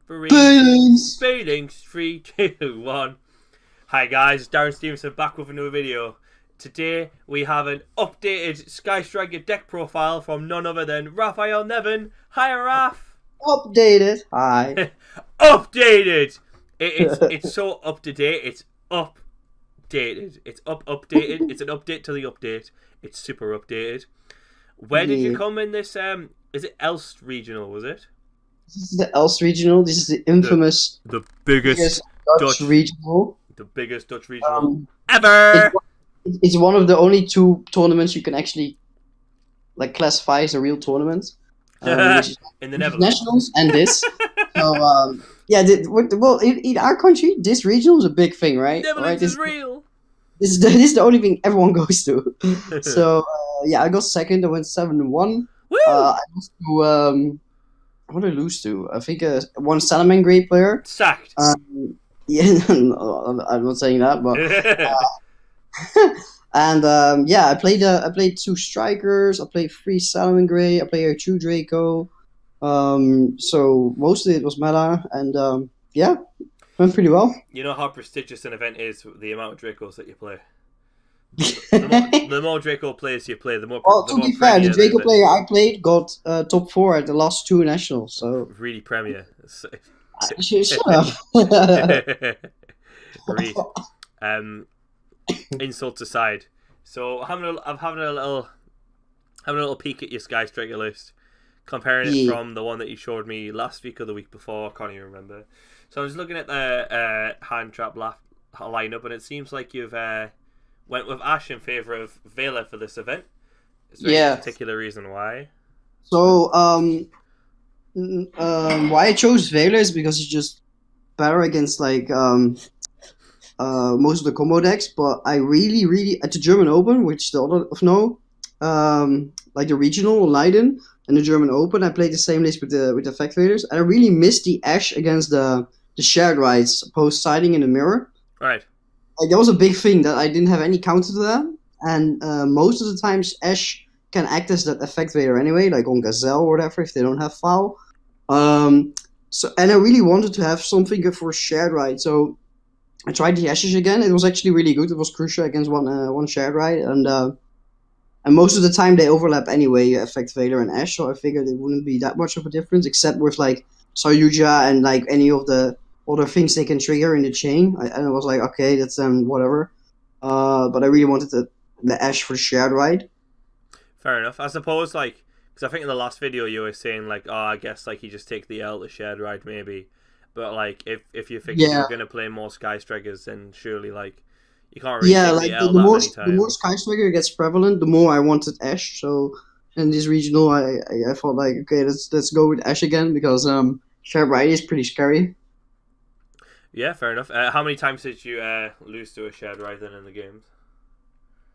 Feelings. Feelings. 3, 2, 1. Hi guys, Darren Stevenson back with another video. Today we have an updated Sky Striker deck profile from none other than Raphael Neven. Hi Raph. Updated. Hi. Updated. It's so up to date. It's updated. It's updated. It's an update to the update. It's super updated. Where did you come in this? Is it Elst regional? Was it? This is the Elst regional. This is the infamous, the biggest Dutch regional. The biggest Dutch regional ever. It's one of the only two tournaments you can actually like classify as a real tournament. Which is in the Netherlands. Nationals and this. So yeah, well, in our country, this regional is a big thing, right? Netherlands is real. This is the only thing everyone goes to. So yeah, I got second. I went 7-1. I lost to what did I lose to? I think one Salaman Great player. Sacked. Yeah, no, I'm not saying that, but and yeah, I played two strikers. I played 3 Salaman Grey. I played 2 Draco. So mostly it was meta, and yeah, went pretty well. You know how prestigious an event is, the amount of Dracos that you play. The more Draco players you play, the more. Well, to be fair, the Draco player I played got top 4 at the last 2 nationals. So really premier. Shut up. Read. Insults aside, so I'm having a little peek at your Sky Striker list, comparing it from the one that you showed me last week or the week before. I can't even remember. So I was looking at the hand trap lineup, and it seems like you've went with Ash in favor of Vela for this event. Is there any particular reason why? So why I chose Vela is because it's just better against like most of the combo decks, but I really at the German Open, which the other no, like the regional Leiden and the German Open, I played the same list with the Effect Vaders, and I really missed the Ash against the shared rights post siding in the mirror. Right. Like, that was a big thing that I didn't have any counter to that, and most of the times Ash can act as that Effect Vader anyway, like on Gazelle or whatever if they don't have foul. So and I really wanted to have something good for shared right, so I tried the Ashes again. It was actually really good. It was Crucia against one shared right, and most of the time they overlap anyway, Effect Vader and Ash. So I figured it wouldn't be that much of a difference, except with like Sayuja and like any of the other things they can trigger in the chain. And I was like, okay, that's whatever. But I really wanted the Ash for the shared right. Fair enough. I suppose like because I think in the last video you were saying like, oh, I guess like you just take the L to shared right maybe. But like if you think you're gonna play more Sky Strikers, then surely like you can't really take like the L the many more Sky Striker gets prevalent, the more I wanted Ash. So in this regional, I thought like, okay, let's go with Ash again because shared right is pretty scary. Yeah, fair enough. How many times did you lose to a shared right then in the games?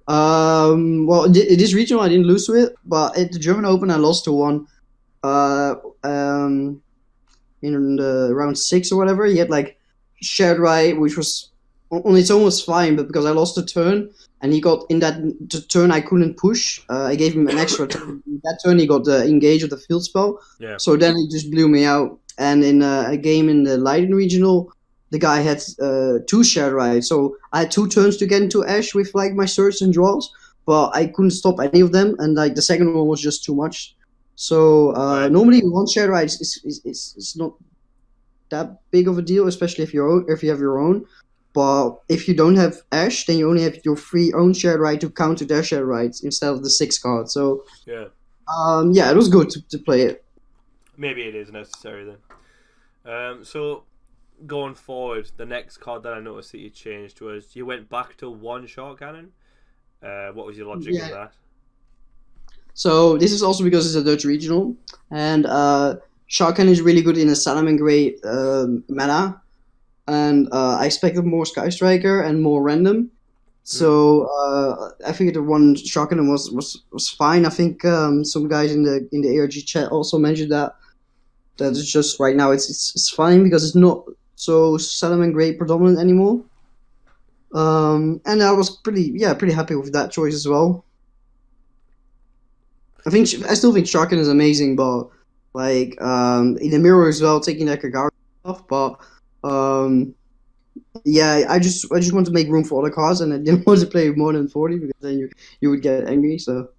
Well, this regional I didn't lose to it, but at the German Open I lost to one. In the round 6 or whatever, he had like shared right, which was on its own was fine, but because I lost a turn and he got in that turn I couldn't push, I gave him an extra turn. In that turn he got the engage of the field spell. Yeah. So then he just blew me out. And in a game in the Leiden regional, the guy had 2 shared right, so I had 2 turns to get into Ash with like my surge and draws, but I couldn't stop any of them, and like the second one was just too much. So normally one shared right is not that big of a deal, especially if you have your own. But if you don't have Ash, then you only have your 3 own shared right to counter their shared rights instead of the 6 card. So yeah, it was good to play it. Maybe it is necessary then. So going forward, the next card that I noticed that you changed was you went back to 1 short cannon. What was your logic of that? So this is also because it's a Dutch regional, and short cannon is really good in a Salaman Grey meta, and I expected more Sky Striker and more random. So I figured the 1 short cannon was fine. I think some guys in the ARG chat also mentioned that it's just right now it's fine because it's not so Salaman Grey predominant anymore. And I was pretty happy with that choice as well. I still think Sharkin is amazing, but like in the mirror as well, taking that Kagari stuff, but yeah, I just want to make room for other cards, and I didn't want to play more than 40 because then you would get angry. So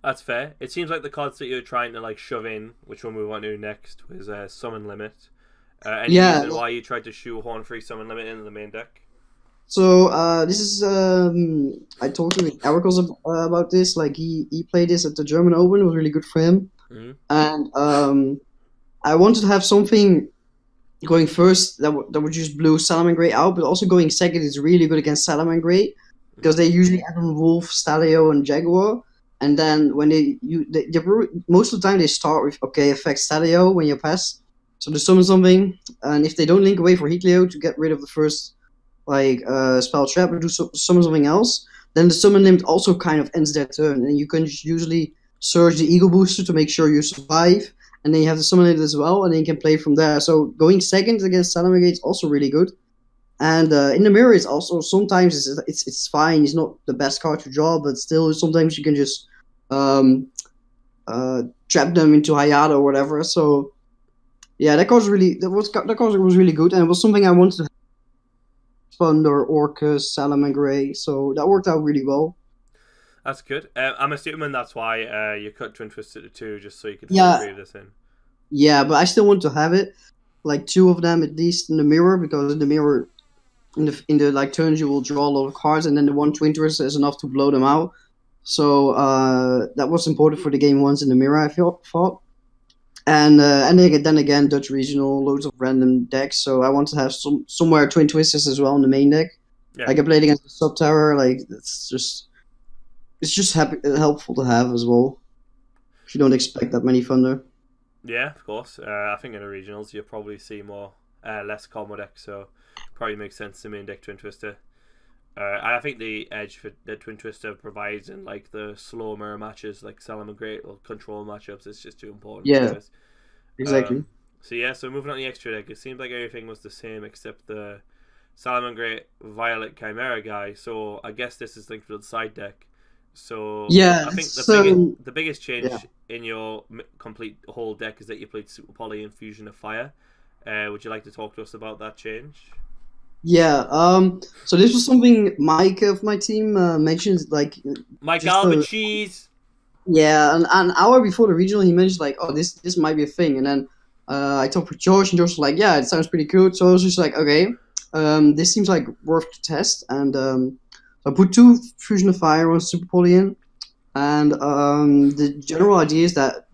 That's fair. It seems like the cards that you're trying to like shove in, which we'll move on to next, was Summon Limit. Any yeah, reason why you tried to shoehorn free Summon Limit into the main deck? so this is I talked to Ericles about this. Like he played this at the German Open. It was really good for him, Mm-hmm. and I wanted to have something going first that would just blue Salamangreat out, but also going second is really good against Salamangreat because they usually add on Wolf, Stalio, and Jaguar. And then when most of the time they start with okay, affect Stalio when you pass, so they summon something, and if they don't link away for Heatleo to get rid of the first spell trap or summon something else, then the summon limit also kind of ends their turn, and you can just usually search the Eagle Booster to make sure you survive, and then you have the summon limit as well, and then you can play from there. So going second against Salamangreat is also really good. And in the mirror, it's also sometimes it's fine. It's not the best card to draw, but still sometimes you can just um, trap them into Hayata or whatever. So yeah, that card was really good, and it was something I wanted to have. Thunder, Orcus, Salamangreat. So that worked out really well. That's good. I'm assuming that's why you cut Twin Twister to 2, just so you could fit Yeah, 3 of this in. yeah, but I still want to have it, like 2 of them at least in the mirror, because in the mirror, in the like turns you will draw a lot of cards, and then the one Twin Twister is enough to blow them out. So that was important for the game once in the mirror. I thought, and then again Dutch regional, loads of random decks. So I want to have somewhere Twin Twisters as well in the main deck. Yeah. Like I played against the Sub Terror. Like it's just helpful to have as well. If you don't expect that many Thunder. Yeah, of course. I think in the regionals you'll probably see less combo decks, so probably makes sense to main deck Twin Twister. I think the edge for the Twin Twister provides in like the slow mirror matches, like Salamangreat or control matchups, it's just too important. Yeah, exactly. So moving on to the extra deck, it seems like everything was the same except the Salamangreat Violet Chimera guy. So I guess this is linked to the side deck. So Yeah, I think so the biggest change yeah. in your complete whole deck is that you played Super Poly and Fusion of Fire. Would you like to talk to us about that change? Yeah, so this was something Mike of my team mentioned, like Mike just Albert Cheese. yeah, an hour before the regional, he mentioned like, oh, this might be a thing, and then I talked with George, and George was like, yeah, it sounds pretty cool. So I was just like, okay, this seems like worth to test, and I put 2 Fusion of Fire on Super Poly in, and the general idea is that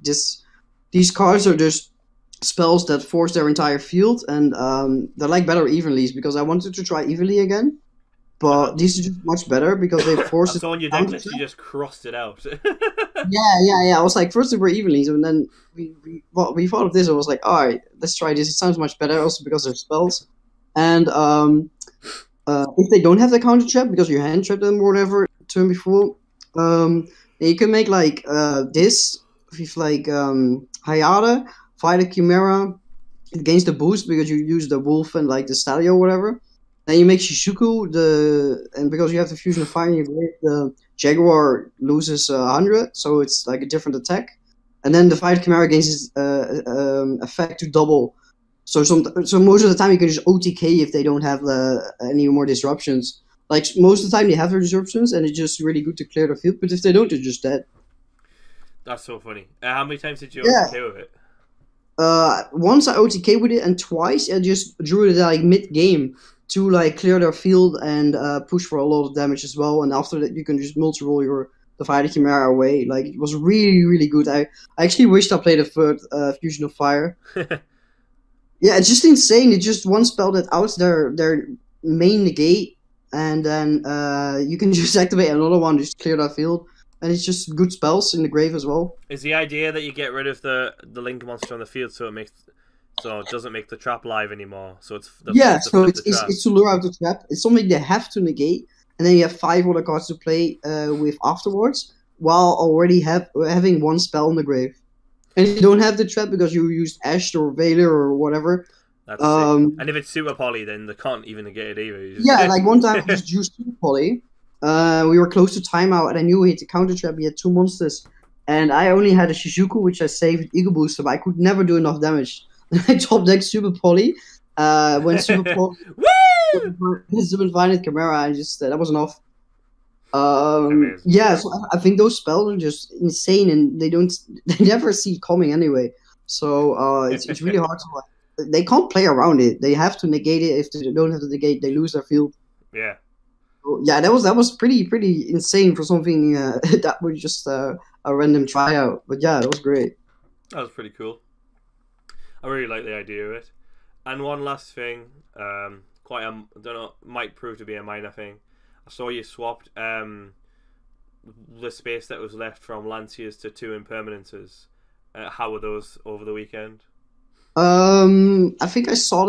these cards are just spells that force their entire field, and they're like better evenlies because I wanted to try evenly again, but these are just much better because they force it. So on your deck list, you just crossed it out. Yeah. I was like, first they were evenlies, and then we thought of this. I was like, all right, let's try this. It sounds much better, also because they're spells, and if they don't have the counter trap because you hand trap them or whatever turn before, you can make like this with like Hayata. Fight a Chimera, it gains the boost because you use the Wolf and like the Stalio or whatever. Then you make Shishuku, and because you have the Fusion of Fire, the Jaguar loses 100, so it's like a different attack. And then the Fight Chimera gains its effect to double. So most of the time you can just OTK if they don't have any more disruptions. Like most of the time they have their disruptions, and it's just really good to clear the field. But if they don't, they're just dead. That's so funny. How many times did you OTK with it? Once I OTK with it, and twice I just drew it like mid-game to like clear their field and push for a lot of damage as well. And after that, you can just multi-roll the Fighter Chimera away. Like it was really, really good. I actually wished I played a third Fusion of Fire. Yeah, it's just insane. It's just one spell that outs their main negate, and then you can just activate another one, just clear that field. And it's just good spells in the grave as well. Is the idea that you get rid of the link monster on the field so it doesn't make the trap live anymore? So it's it's to lure out the trap. It's something they have to negate, and then you have 5 other cards to play with afterwards, while already having one spell in the grave. And you don't have the trap because you used Ash or Valor or whatever. That's and if it's Super Poly, then they can't even negate it either. Yeah, like one time I just used Super Poly. We were close to timeout, and I knew he had the counter trap. He had 2 monsters, and I only had a Shizuku, which I saved Eagle Booster, but I could never do enough damage. top deck Super Poly. When Super Poly invited Chimera, I just that was enough. Yeah, so I think those spells are just insane, and they never see it coming anyway. So it's really hard to like. They can't play around it. They have to negate it. If they don't have to negate, they lose their field. Yeah. So, yeah, that was pretty insane for something that was just a random tryout. But yeah, that was great. That was pretty cool. I really like the idea of it. And one last thing, I don't know, might prove to be a minor thing. I saw you swapped the space that was left from Lanciers to 2 Impermanences. How were those over the weekend? I think I saw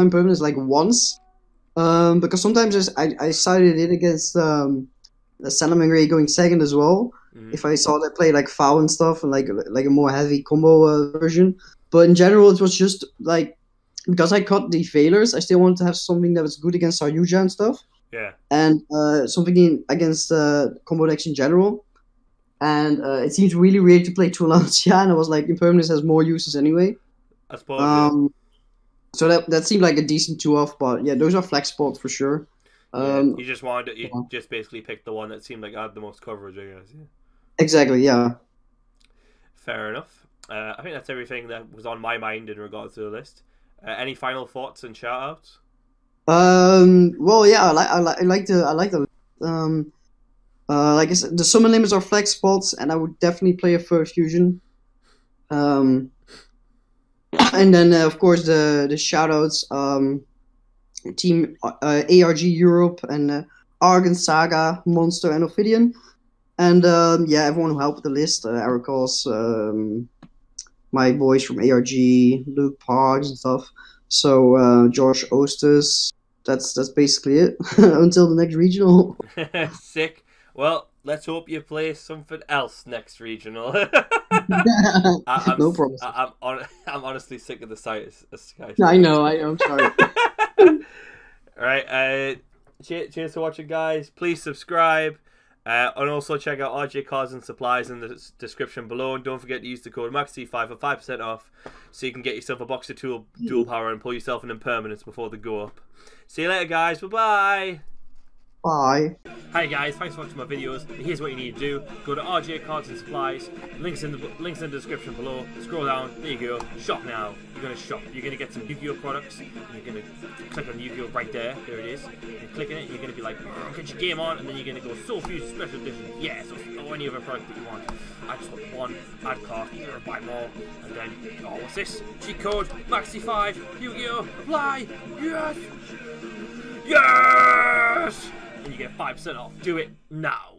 Impermanence like once. Because sometimes I sided it against the Salamangreat going second as well. Mm-hmm. If I saw that play like foul and stuff and like a more heavy combo version. But in general, it was just like because I cut the failures, I still wanted to have something that was good against our yugioh and stuff. Yeah. And something against combo decks in general. And it seems really weird to play 2 Lancia, and I was like, Impermanence has more uses anyway. I suppose. So that seemed like a decent 2-off, but yeah, those are flex spots for sure. You just wanted to, just basically picked the one that seemed like had the most coverage, I guess. Yeah. Exactly, yeah. Fair enough. I think that's everything that was on my mind in regards to the list. Any final thoughts and shout outs? Well, yeah, I like the like I said, the summon limits are flex spots, and I would definitely play a third fusion. And then of course the shoutouts, team ARG Europe and Argon Saga, Monster, and Ophidian, and yeah, everyone who helped with the list, Ericos, my boys from ARG, Luke Parks and stuff. So Josh Oasters. That's basically it until the next regional. Sick. Well, let's hope you play something else next regional. No problem. I'm honestly sick of the sight of Sky. I know. I'm sorry. All right. Cheers for watching, guys. Please subscribe. And also check out RJ Cards and Supplies in the description below. And don't forget to use the code MAXC5 for 5% off, so you can get yourself a box of dual power and pull yourself an Impermanence before they go up. See you later, guys. Bye-bye. Bye. Hi guys, thanks for watching my videos. Here's what you need to do: go to RJ Cards and Supplies. Links in the description below. Scroll down. There you go. Shop now. You're gonna shop. You're gonna get some Yu-Gi-Oh products. You're gonna click on Yu-Gi-Oh right there. There it is. You're clicking it. You're gonna be like, get your game on, and then you're gonna go Soul Fusion Special Edition. Yes, or any other product that you want. I just want one. Add cart. You're gonna buy more, and then what's this? Cheat code MAXC5. Yu-Gi-Oh apply. Yes. Yes. And you get 5% off. Do it now.